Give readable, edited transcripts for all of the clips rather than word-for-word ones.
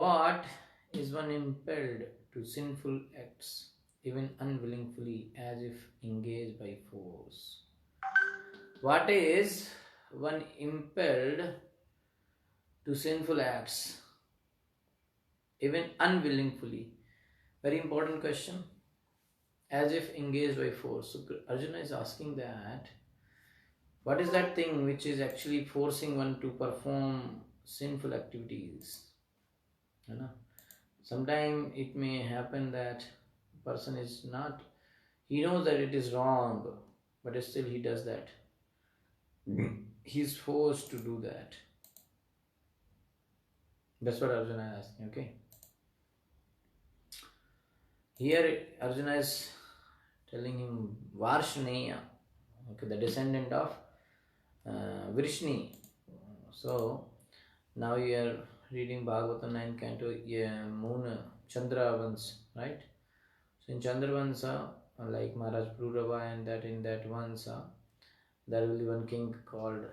What is one impelled to sinful acts, even unwillingly, as if engaged by force? What is one impelled to sinful acts, even unwillingly? Very important question. As if engaged by force. So Arjuna is asking that what is that thing which is actually forcing one to perform sinful activities? You know, sometimes it may happen that person is not, he knows that it is wrong, but still he does that. He is forced to do that. That's what Arjuna is asking. Okay. Here Arjuna is telling him Varshneya, okay, the descendant of Vrishni. So now you are reading Bhagavatam 9 Canto, Moon Chandra Vansa, right? So in Chandra Vansa, like Maharaj Prurava, and that in that Vansa, there will be one king called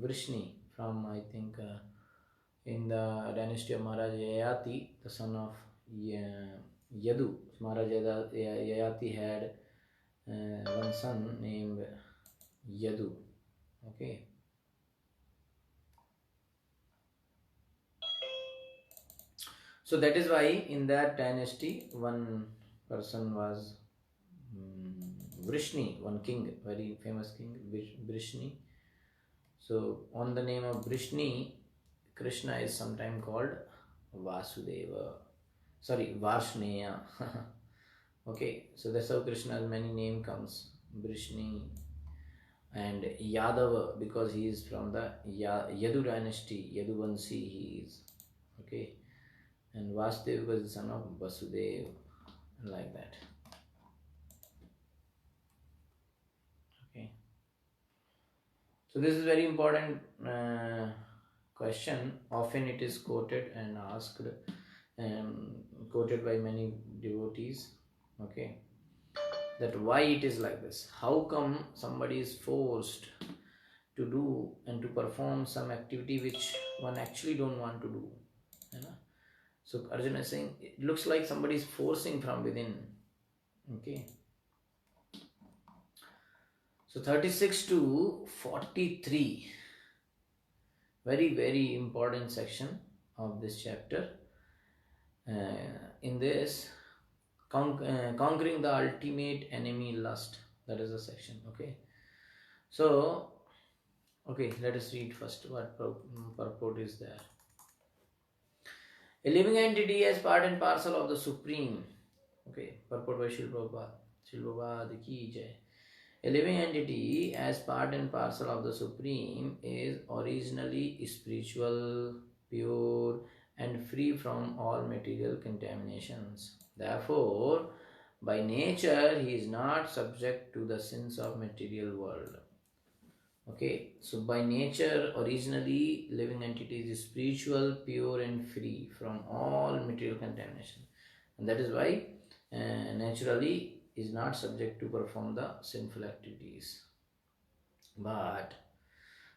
Vrishni from, I think, in the dynasty of Maharaj Yayati, the son of Yadu. Maharaj Yayati had one son named Yadu. Okay. So that is why in that dynasty one person was Vrishni, one king, very famous king, Vrishni. So on the name of Vrishni, Krishna is sometimes called Vasudeva. Sorry, Varshneya. Okay, so that's how Krishna's many name comes. Vrishni and Yadava, because he is from the Yadu dynasty, Yaduvanshi he is. Okay. And Vasudeva was the son of Vasudeva, like that. Okay. So this is very important question. Often it is quoted and asked, quoted by many devotees. Okay. That why it is like this? How come somebody is forced to do and to perform some activity which one actually don't want to do? You know? So Arjuna is saying, it looks like somebody is forcing from within. Okay. So 36 to 43, very, very important section of this chapter. In this, conquering the ultimate enemy, lust. That is the section. Okay. So, okay, let us read first what purport is there. A living entity as part and parcel of the Supreme. Okay, purport by Srila Prabhupada. Srila Prabhupada ki jai. A living entity as part and parcel of the Supreme is originally spiritual, pure, and free from all material contaminations. Therefore, by nature, he is not subject to the sins of material world. Okay, so by nature, originally, living entity is spiritual, pure, and free from all material contamination. And that is why, naturally, is not subject to perform the sinful activities. But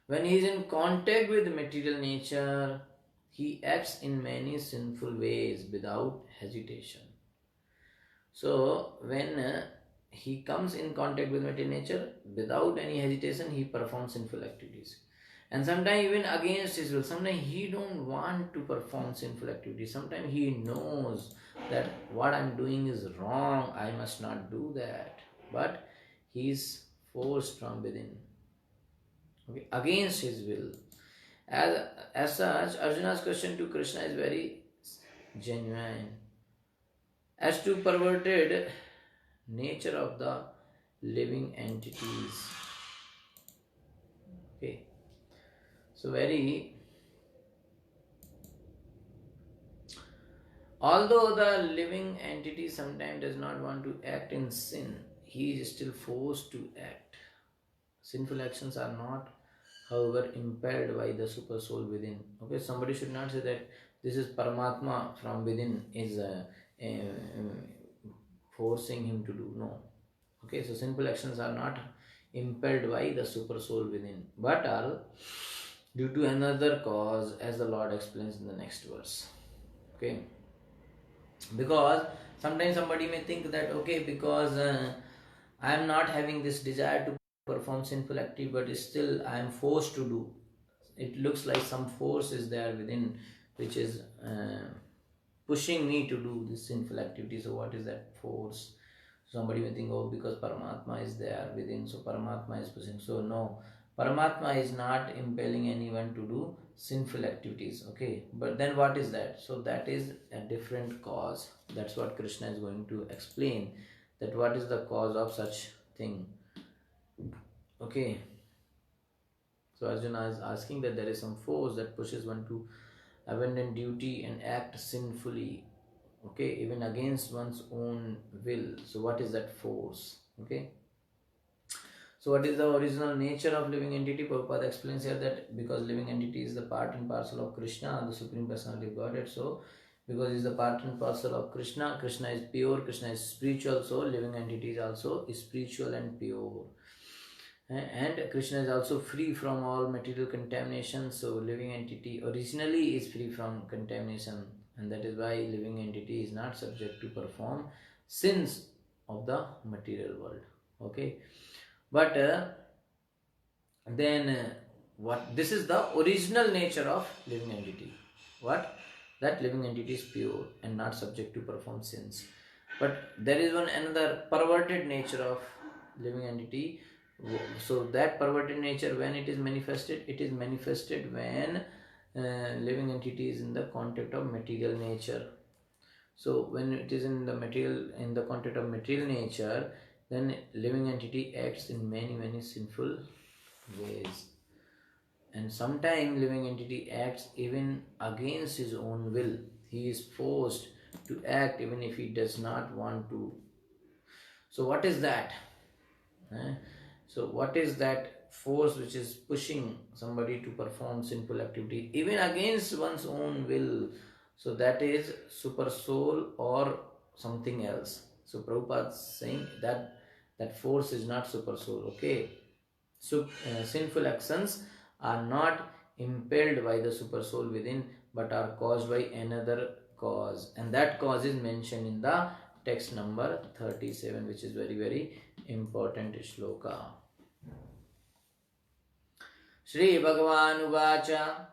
when he is in contact with material nature, he acts in many sinful ways without hesitation. So when he comes in contact with material nature, without any hesitation, he performs sinful activities. And sometimes even against his will. Sometimes he don't want to perform sinful activities. Sometimes he knows that what I'm doing is wrong, I must not do that. But he is forced from within, okay, against his will. As such, Arjuna's question to Krishna is very genuine. As to perverted nature of the living entities. Okay. So although the living entity sometimes does not want to act in sin, he is still forced to act. Sinful actions are not, however, impelled by the super soul within. Okay, somebody should not say that this is Paramatma from within is forcing him to do. No. Okay, so sinful actions are not impelled by the super soul within, but are due to another cause, as the Lord explains in the next verse. Okay, because sometimes somebody may think that okay, because I am not having this desire to perform sinful activity, but still I am forced to do. It looks like some force is there within which is pushing me to do this sinful activity. So what is that force? Somebody may think, oh, because Paramatma is there within, so Paramatma is pushing. So no, Paramatma is not impelling anyone to do sinful activities. Okay, but then what is that? So that is a different cause. That's what Krishna is going to explain, that what is the cause of such thing. Okay, so Arjuna is asking that there is some force that pushes one to abandon duty and act sinfully, okay, even against one's own will. So what is that force? Okay, so what is the original nature of living entity? Prabhupada explains here that because living entity is the part and parcel of Krishna, the Supreme Personality of Godhead, so because he is the part and parcel of Krishna, Krishna is pure, Krishna is spiritual, so living entity is also spiritual and pure. And Krishna is also free from all material contamination, so living entity originally is free from contamination, and that is why living entity is not subject to perform sins of the material world. Okay, but then what this is the original nature of living entity. What? That living entity is pure and not subject to perform sins. But there is one another perverted nature of living entity. So that perverted nature, when it is manifested when living entity is in the context of material nature. So when it is in the context of material nature, then living entity acts in many sinful ways, and sometimes living entity acts even against his own will. He is forced to act even if he does not want to. So what is that? So what is that force which is pushing somebody to perform sinful activity even against one's own will? So that is super soul or something else. So Prabhupada is saying that that force is not super soul. Okay, so sinful actions are not impelled by the super soul within, but are caused by another cause, and that cause is mentioned in the text number 37, which is very important shloka. Shri Bhagavan Uvacha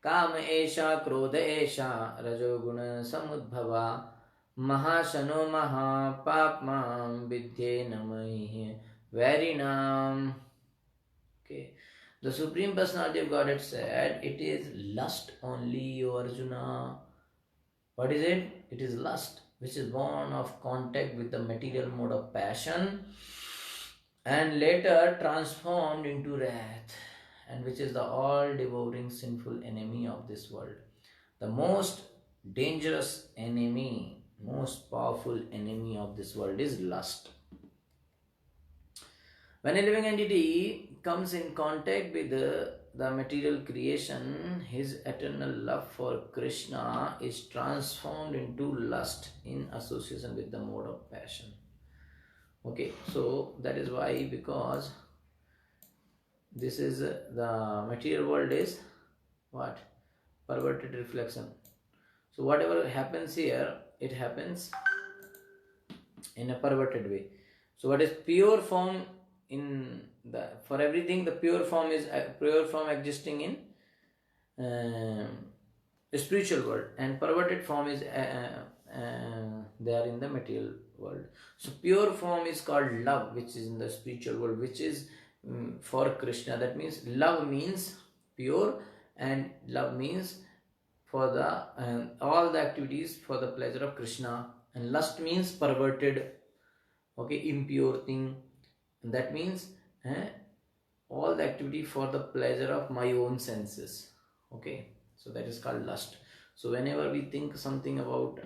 काम एषा क्रोध एषा रजोगुण समुद्भवा महाशनो महापाप्मां विद्ये नमः वैरिणाम. Okay, the Supreme Personality of Godhead said it is lust only, O Arjuna. What is it? It is lust, which is born of contact with the material mode of passion and later transformed into wrath, and which is the all-devouring sinful enemy of this world. The most dangerous enemy, most powerful enemy of this world is lust. When a living entity comes in contact with the material creation, his eternal love for Krishna is transformed into lust in association with the mode of passion. Okay, so that is why, because this is the material world is what? Perverted reflection. So whatever happens here, it happens in a perverted way. So what is pure form in the, for everything, the pure form is pure form existing in the spiritual world, and perverted form is there in the material world. So pure form is called love, which is in the spiritual world, which is for Krishna. That means love means pure, and love means for the all the activities for the pleasure of Krishna, and lust means perverted, okay, impure thing. And that means all the activity for the pleasure of my own senses. Okay, so that is called lust. So whenever we think something about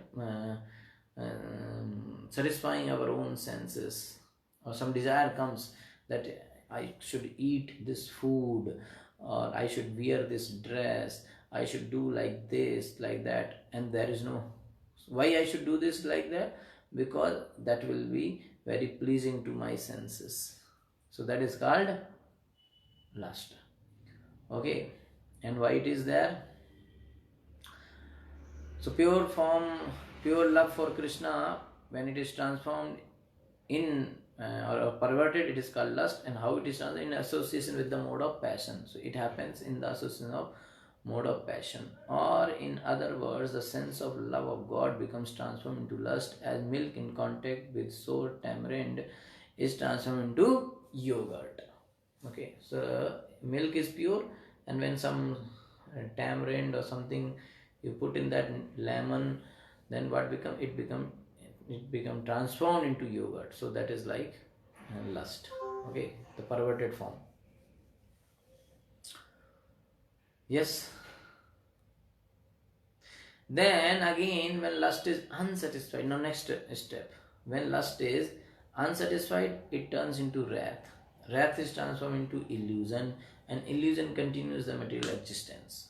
satisfying our own senses, or some desire comes that I should eat this food, or I should wear this dress, I should do like this, like that, and there is no why I should do this like that, because that will be very pleasing to my senses. So that is called lust. Okay, and why it is there? So pure form, pure love for Krishna, when it is transformed in or perverted, it is called lust. And how it is transformed? In association with the mode of passion. So it happens in the association of mode of passion, or in other words, the sense of love of God becomes transformed into lust, as milk in contact with sour tamarind is transformed into yogurt. Okay, so milk is pure, and when some tamarind or something you put in that lemon, then what become? It become transformed into yogurt. So that is like lust. Okay, the perverted form. Yes. Then again, when lust is unsatisfied, now next step. When lust is unsatisfied, it turns into wrath. Wrath is transformed into illusion, and illusion continues the material existence.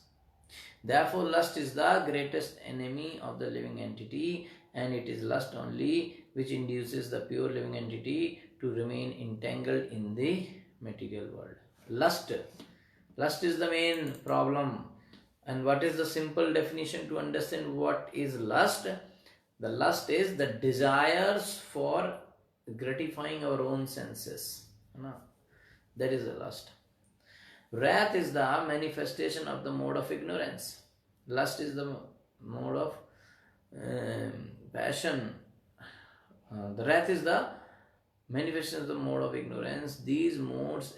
Therefore, lust is the greatest enemy of the living entity, and it is lust only which induces the pure living entity to remain entangled in the material world. Lust is the main problem. And what is the simple definition to understand what is lust? The lust is the desires for gratifying our own senses. That is the lust. Wrath is the manifestation of the mode of ignorance. Lust is the mode of passion. The wrath is the manifestation of the mode of ignorance. These modes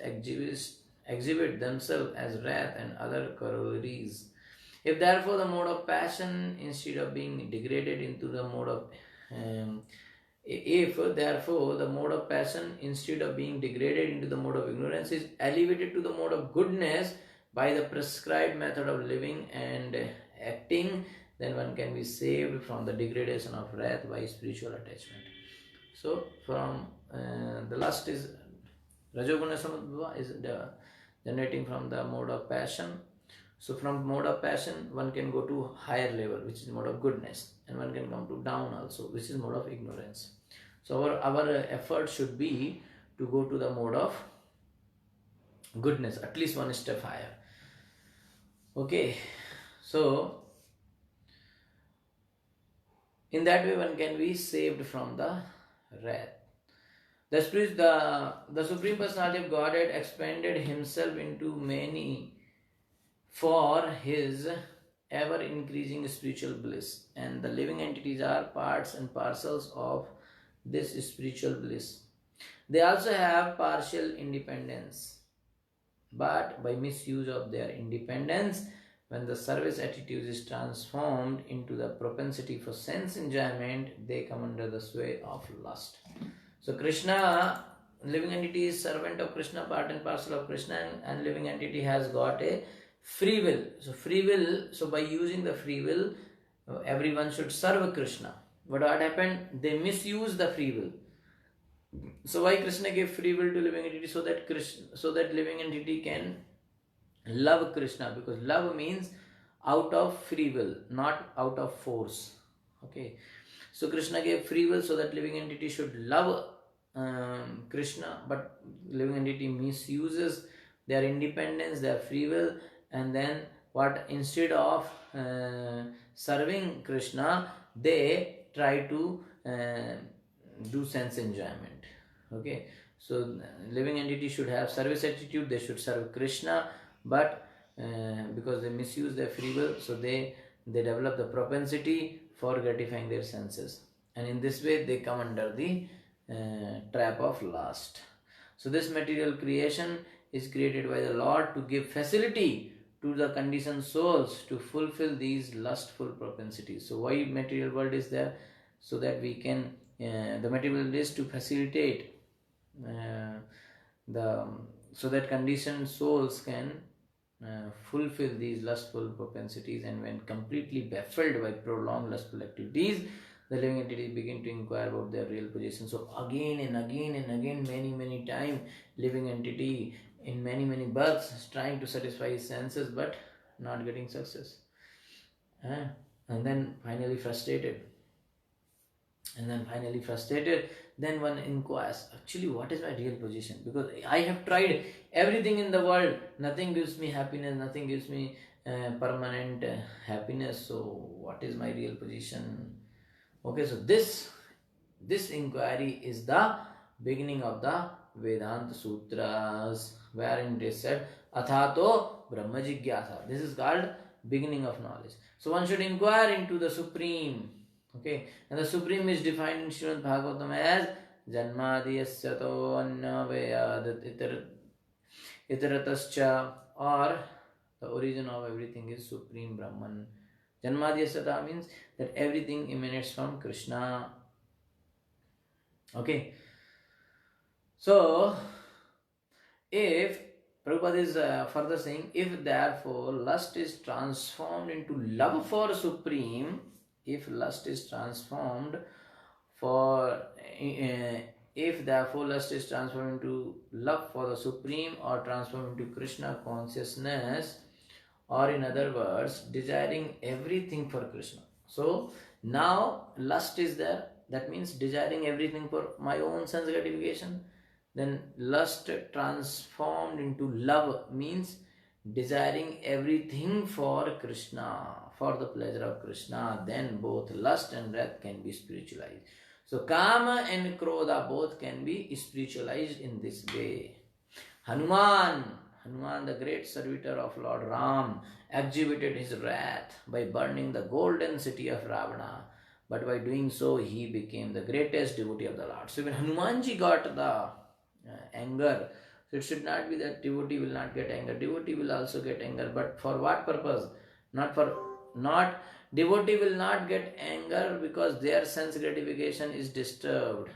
exhibit themselves as wrath and other corollaries. If therefore the mode of passion, instead of being degraded into the mode of if therefore the mode of passion, instead of being degraded into the mode of ignorance, is elevated to the mode of goodness by the prescribed method of living and acting, then one can be saved from the degradation of wrath by spiritual attachment. So from the lust is Rajoguna Samudbhava is generating from the mode of passion. So from mode of passion, one can go to higher level, which is mode of goodness, and one can come to down also, which is mode of ignorance. So our effort should be to go to the mode of goodness, at least one step higher. Okay, so in that way one can be saved from the wrath. The Supreme Personality of Godhead expanded himself into many for his ever increasing spiritual bliss, and the living entities are parts and parcels of this spiritual bliss. They also have partial independence, but by misuse of their independence, when the service attitude is transformed into the propensity for sense enjoyment, they come under the sway of lust. So Krishna, living entity is servant of Krishna, part and parcel of Krishna, and living entity has got a free will. So free will, so by using the free will, everyone should serve Krishna. But what happened? They misuse the free will. So why Krishna gave free will to living entity? So that living entity can love Krishna, because love means out of free will, not out of force. Okay. So Krishna gave free will so that living entity should love Krishna, but living entity misuses their independence, their free will, and then what, instead of serving Krishna, they try to do sense enjoyment. Okay, so living entity should have service attitude, they should serve Krishna, but because they misuse their free will, so they develop the propensity for gratifying their senses, and in this way they come under the trap of lust. So this material creation is created by the Lord to give facility to the conditioned souls to fulfill these lustful propensities. So why material world is there? So that we can, the material world is to facilitate so that conditioned souls can fulfill these lustful propensities, and when completely baffled by prolonged lustful activities, the living entity begin to inquire about their real position. So again and again and again, many times, living entity in many births is trying to satisfy his senses but not getting success, and then finally frustrated, then one inquires, actually what is my real position? Because I have tried everything in the world, nothing gives me happiness, nothing gives me permanent happiness. So what is my real position? Okay, so this inquiry is the beginning of the Vedanta Sutras, wherein it is said, Athato Brahma Jigyasa. This is called beginning of knowledge. So one should inquire into the Supreme. Okay, and the Supreme is defined in Srimad Bhagavatam as Janmadiyasyato Annaveyadat Itaratascha, or the origin of everything is Supreme Brahman. Janmadiyasata means that everything emanates from Krishna. Okay, so if Prabhupada is further saying, if therefore lust is transformed into love for Supreme, if lust is transformed for if therefore lust is transformed into love for the Supreme or transformed into Krishna consciousness, or in other words, desiring everything for Krishna. So now lust is there, that means desiring everything for my own sense gratification. Then lust transformed into love means desiring everything for Krishna, for the pleasure of Krishna. Then both lust and wrath can be spiritualized. So Kama and Krodha both can be spiritualized in this way. Hanuman, the great servitor of Lord Ram, exhibited his wrath by burning the golden city of Ravana. But by doing so, he became the greatest devotee of the Lord. So when Hanumanji got the anger, so it should not be that devotee will not get anger. Devotee will also get anger. But for what purpose? Not devotee will not get anger because their sense gratification is disturbed.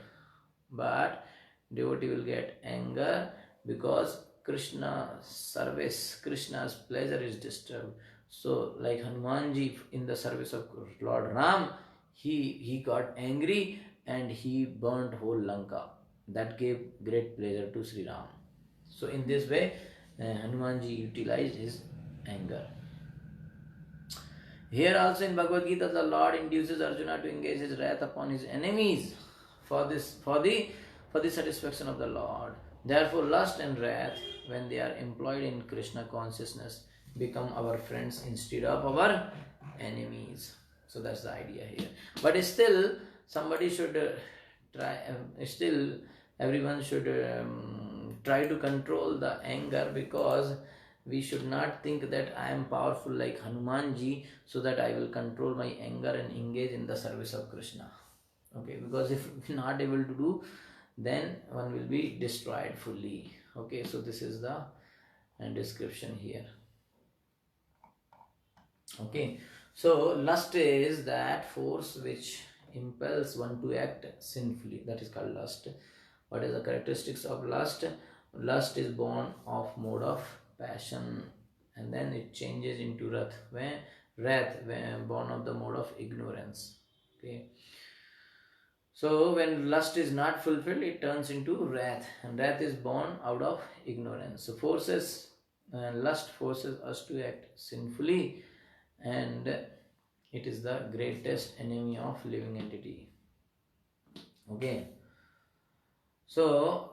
But devotee will get anger because Krishna's service, Krishna's pleasure is disturbed. So like Hanumanji in the service of Lord Ram, he got angry and he burnt whole Lanka. That gave great pleasure to Sri Ram. So in this way, Hanumanji utilized his anger. Here also in Bhagavad Gita, the Lord induces Arjuna to engage his wrath upon his enemies for the satisfaction of the Lord. Therefore, lust and wrath, when they are employed in Krishna consciousness, become our friends instead of our enemies. So that's the idea here. But still, somebody should everyone should try to control the anger, because we should not think that I am powerful like Hanumanji, so that I will control my anger and engage in the service of Krishna. Okay, because if we are not able to do, then one will be destroyed fully. Okay, so this is the description here. Okay, so lust is that force which impels one to act sinfully. That is called lust. What is the characteristics of lust? Lust is born of mode of passion, and then it changes into wrath. When born of the mode of ignorance. Okay. So when lust is not fulfilled, it turns into wrath, and wrath is born out of ignorance. So lust forces us to act sinfully, and it is the greatest enemy of living entity. Okay. So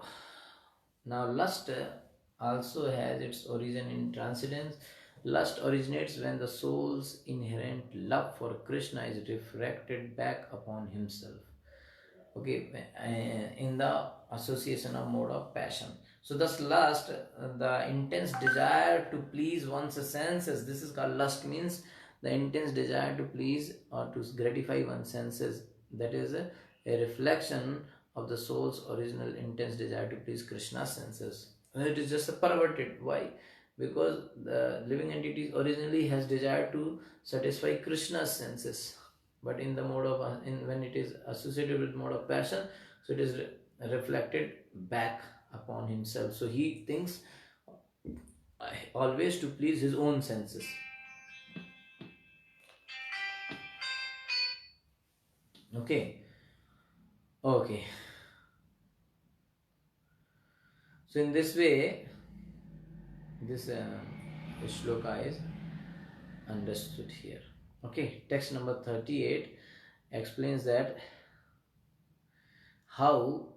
now lust also has its origin in transcendence. Lust originates when the soul's inherent love for Krishna is reflected back upon himself. Okay, in the association of mode of passion. So thus lust, the intense desire to please one's senses. This is called lust, means the intense desire to please or to gratify one's senses. That is a reflection of the soul's original intense desire to please Krishna's senses. And it is just perverted. Why? Because the living entity originally has desire to satisfy Krishna's senses. But in the mode of when it is associated with mode of passion, so it is reflected back upon himself. So he thinks always to please his own senses. Okay. So in this way, this shloka is understood here. Okay, text number 38 explains that how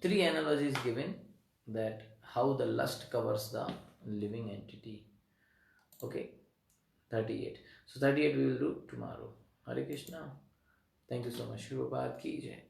three analogies given, that how the lust covers the living entity. Okay, 38. So 38 we will do tomorrow. Hare Krishna. Thank you so much. Prabhupada ki jai.